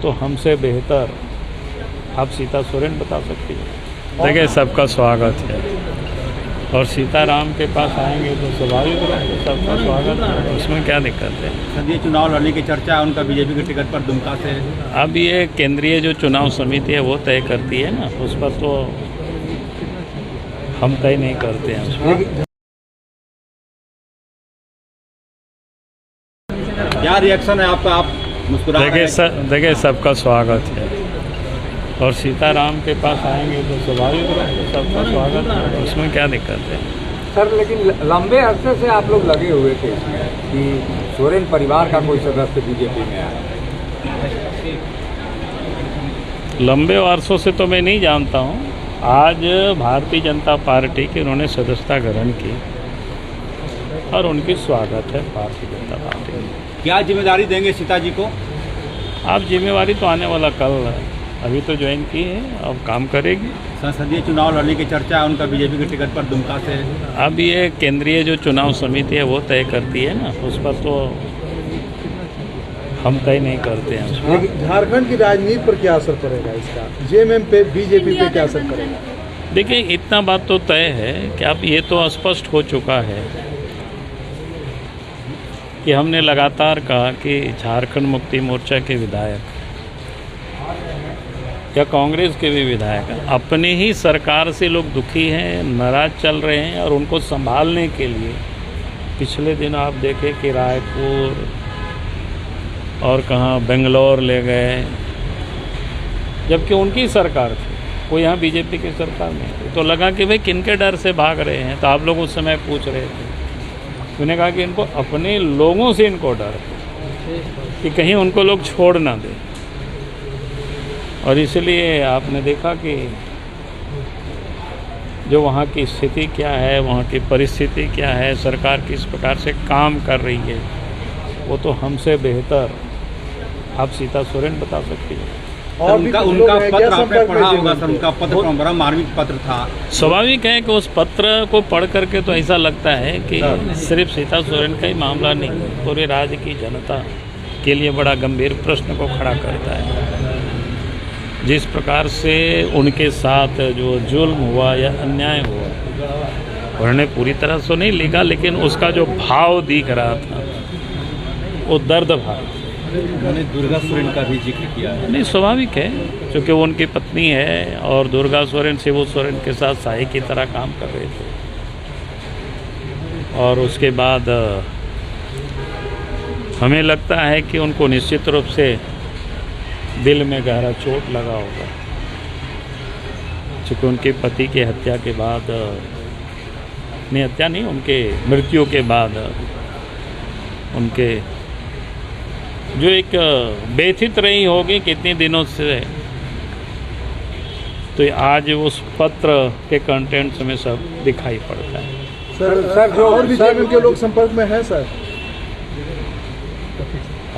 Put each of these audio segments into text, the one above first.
तो हमसे बेहतर आप सीता सोरेन बता सकती हैं। देखिए, सबका स्वागत है और सीताराम के पास आएंगे तो स्वाभाविक है, सबका स्वागत है, उसमें क्या दिक्कत है। संसदीय चुनाव लड़ने की चर्चा है उनका बीजेपी के टिकट पर दुमका से। अब ये केंद्रीय जो चुनाव समिति है वो तय करती है ना, उस पर तो हम तय नहीं करते हैं उसमें। क्या रिएक्शन है आपका, आप मुस्कुरा रहे हैं? देखिए, सबका स्वागत है और सीताराम के पास आएंगे तो स्वाभाविक है, सबका स्वागत है, उसमें क्या दिक्कत है। सर, लेकिन लंबे अरसे से आप लोग लगे हुए थे इसमें कि सोरेन परिवार का कोई सदस्य बीजेपी में आया। लंबे वर्षों से तो मैं नहीं जानता हूँ। आज भारतीय जनता पार्टी की उन्होंने सदस्यता ग्रहण की और उनकी स्वागत है भारतीय जनता पार्टी में। क्या जिम्मेदारी देंगे सीता जी को? आप जिम्मेवारी तो आने वाला कल है, अभी तो ज्वाइन की है, अब काम करेगी। संसदीय चुनाव लड़ने की चर्चा है उनका बीजेपी के टिकट पर दुमका से। अब ये केंद्रीय जो चुनाव समिति है वो तय करती है ना, उस पर तो हम तय नहीं करते हैं उसमें। झारखंड की राजनीति पर क्या असर पड़ेगा इसका? जेएमएम पे, बीजेपी पे क्या असर पड़ेगा? देखिए, इतना बात तो तय है कि अब ये तो स्पष्ट हो चुका है कि हमने लगातार कहा कि झारखंड मुक्ति मोर्चा के विधायक या कांग्रेस के भी विधायक अपनी ही सरकार से लोग दुखी हैं, नाराज चल रहे हैं और उनको संभालने के लिए पिछले दिन आप देखें कि रायपुर और कहाँ बेंगलोर ले गए, जबकि उनकी सरकार थी, वो यहाँ बीजेपी की सरकार में थी। तो लगा कि भाई किनके डर से भाग रहे हैं, तो आप लोग उस समय पूछ रहे थे। उन्होंने कहा कि इनको अपने लोगों से इनको डर है कि कहीं उनको लोग छोड़ ना दें, और इसलिए आपने देखा कि जो वहाँ की स्थिति क्या है, वहाँ की परिस्थिति क्या है, सरकार किस प्रकार से काम कर रही है, वो तो हमसे बेहतर आप सीता सोरेन बता सकती हैं। और उनका पत्र आपने पढ़ा होगा सर, उनका पत्र बड़ा मार्मिक पत्र था। स्वाभाविक है कि उस पत्र को पढ़ करके तो ऐसा लगता है कि सिर्फ सीता सोरेन का ही मामला नहीं, पूरे राज्य की जनता के लिए बड़ा गंभीर प्रश्न को खड़ा करता है। जिस प्रकार से उनके साथ जो जुल्म हुआ या अन्याय हुआ, उन्होंने पूरी तरह से नहीं लिखा, लेकिन उसका जो भाव दिख रहा था वो दर्द भाव। उन्होंने दुर्गा सोरेन का भी जिक्र किया है। नहीं, स्वाभाविक है, क्योंकि वो उनकी पत्नी है और दुर्गा सोरेन शिबू सोरेन के साथ साई की तरह काम कर रहे थे। और उसके बाद हमें लगता है कि उनको निश्चित रूप से दिल में गहरा चोट लगा होगा, क्योंकि उनके पति की हत्या के बाद, नहीं हत्या नहीं, उनके मृत्यु के बाद उनके जो एक व्यथित रही होगी कितने दिनों से, तो आज उस पत्र के कंटेंट्स में सब दिखाई पड़ता है। सर जो और भी जेएमएम के लोग संपर्क में हैं सर,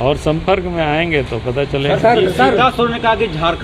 और संपर्क में आएंगे तो पता चलेगा। सीता सोरेन ने कहा कि झारखंड